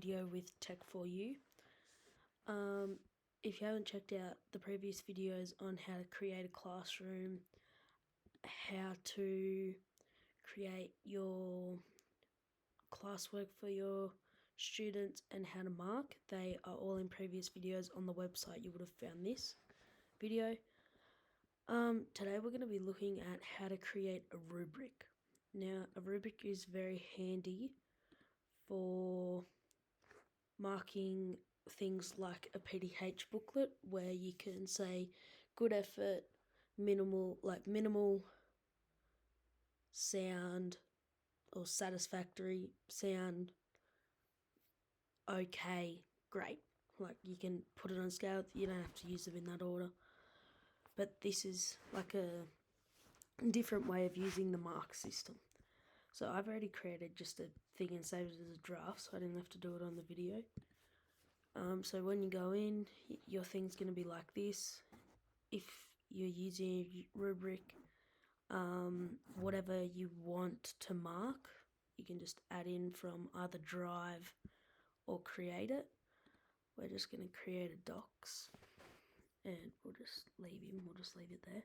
Video with Tech for You. If you haven't checked out the previous videos on how to create a classroom, how to create your classwork for your students, and how to mark, they are all in previous videos on the website. You would have found this video. Today we're going to be looking at how to create a rubric. Now, a rubric is very handy for marking things like a PDH booklet, where you can say good effort, minimal sound, or satisfactory sound, okay, great. Like, you can put it on scale, you don't have to use them in that order. But this is like a different way of using the mark system. So I've already created just a thing and saved it as a draft, so I didn't have to do it on the video. So when you go in, your thing's going to be like this. If you're using a rubric, whatever you want to mark, you can just add in from either Drive or create it. We're just going to create a docs, and we'll just leave it there.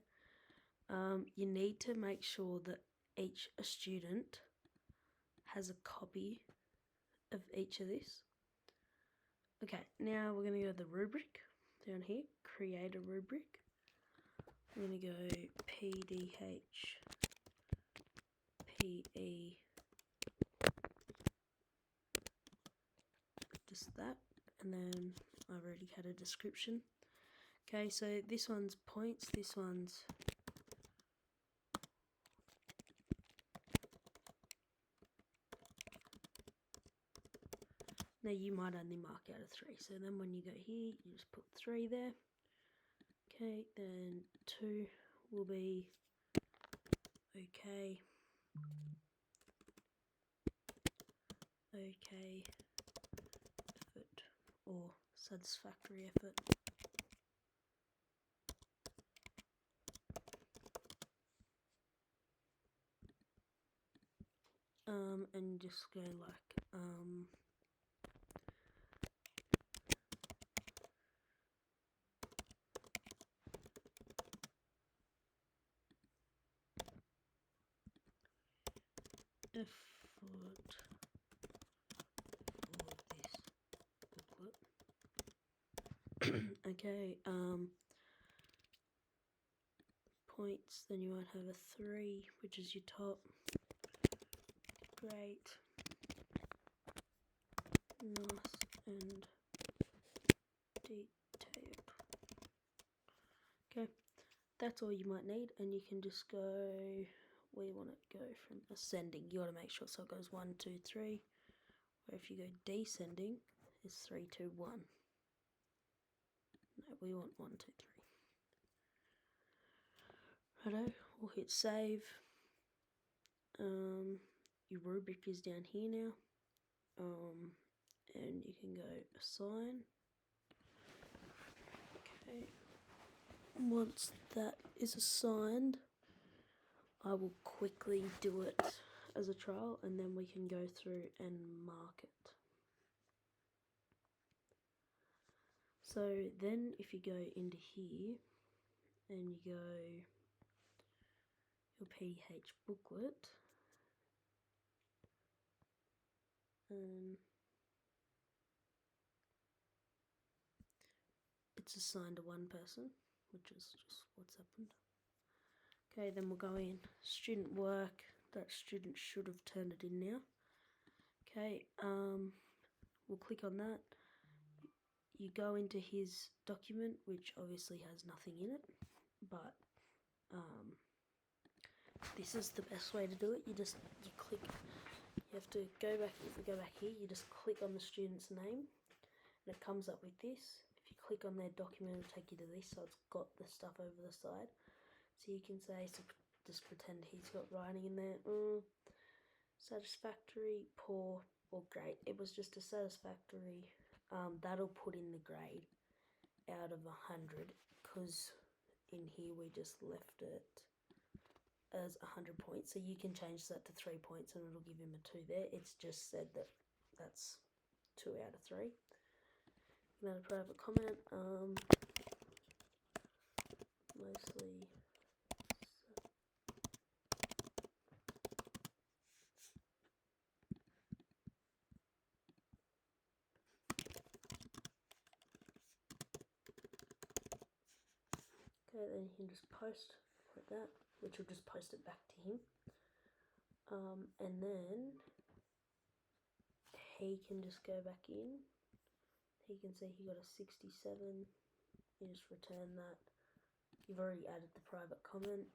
You need to make sure that each student has a copy of each of this. Okay, now we're going to go to the rubric down here, create a rubric. I'm going to go PDH PE, just that, and then I've already had a description. Okay, so this one's points, this one's now you might only mark out of 3, so then when you go here, you just put 3 there. Okay, then 2 will be okay, effort, or satisfactory effort. And just go like, effort for this booklet. Okay, points, then you might have a 3, which is your top. Great, nice and detailed. Okay, that's all you might need, and you can just go where you want it to go from ascending. You want to make sure so it goes 1, 2, 3. Or if you go descending, it's 3, 2, 1. No, we want 1, 2, 3. Righto, we'll hit save. Your rubric is down here now. And you can go assign. Okay. Once that is assigned, I will quickly do it as a trial, and then we can go through and mark it. So then if you go into here and you go your PDH booklet, it's assigned to one person, which is just what's happened. Okay, then we'll go in student work. That student should have turned it in now. Okay, we'll click on that. You go into his document, which obviously has nothing in it, but this is the best way to do it. You click. You have to go back. If we go back here, you just click on the student's name, and it comes up with this. If you click on their document, it'll take you to this, so it's got the stuff over the side. So you can say, so just pretend he's got writing in there. Satisfactory, poor, or great. It was just a satisfactory. That'll put in the grade out of 100, because in here we just left it as 100 points. So you can change that to 3 points and it'll give him a 2 there. It's just said that that's 2 out of 3. You can add a private comment, mostly. Okay, then you can just post like that, which will just post it back to him. And then he can just go back in. He can see he got a 67. You just return that. You've already added the private comment.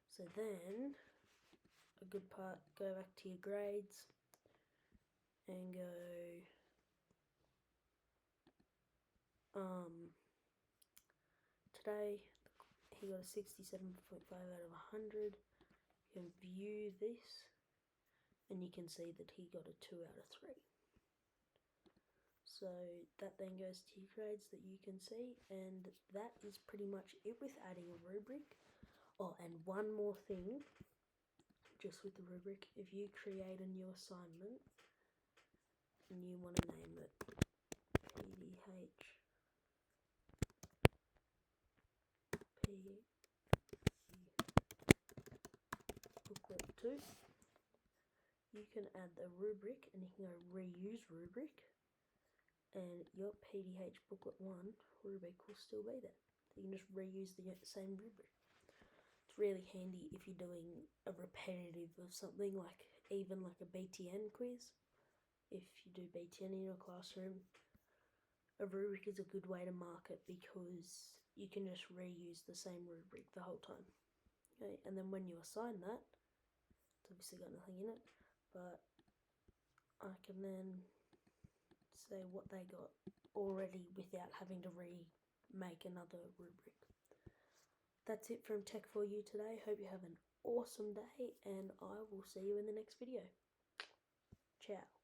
So then, a good part, go back to your grades and go, today he got a 67.5 out of 100. You can view this and you can see that he got a 2 out of 3. So that then goes to your grades that you can see, and that is pretty much it with adding a rubric. Oh, and one more thing, just with the rubric, if you create a new assignment and you want to name it PDH booklet 2, you can add the rubric and you can go reuse rubric, and your PDH booklet 1 rubric will still be there. You can just reuse the same rubric. It's really handy if you're doing a repetitive of something, like even like a BTN quiz. If you do BTN in your classroom, a rubric is a good way to mark it because you can just reuse the same rubric the whole time. Okay, and then when you assign that, it's obviously got nothing in it, but I can then say what they got already without having to remake another rubric. That's it from Tech for You today. Hope you have an awesome day, and I will see you in the next video. Ciao.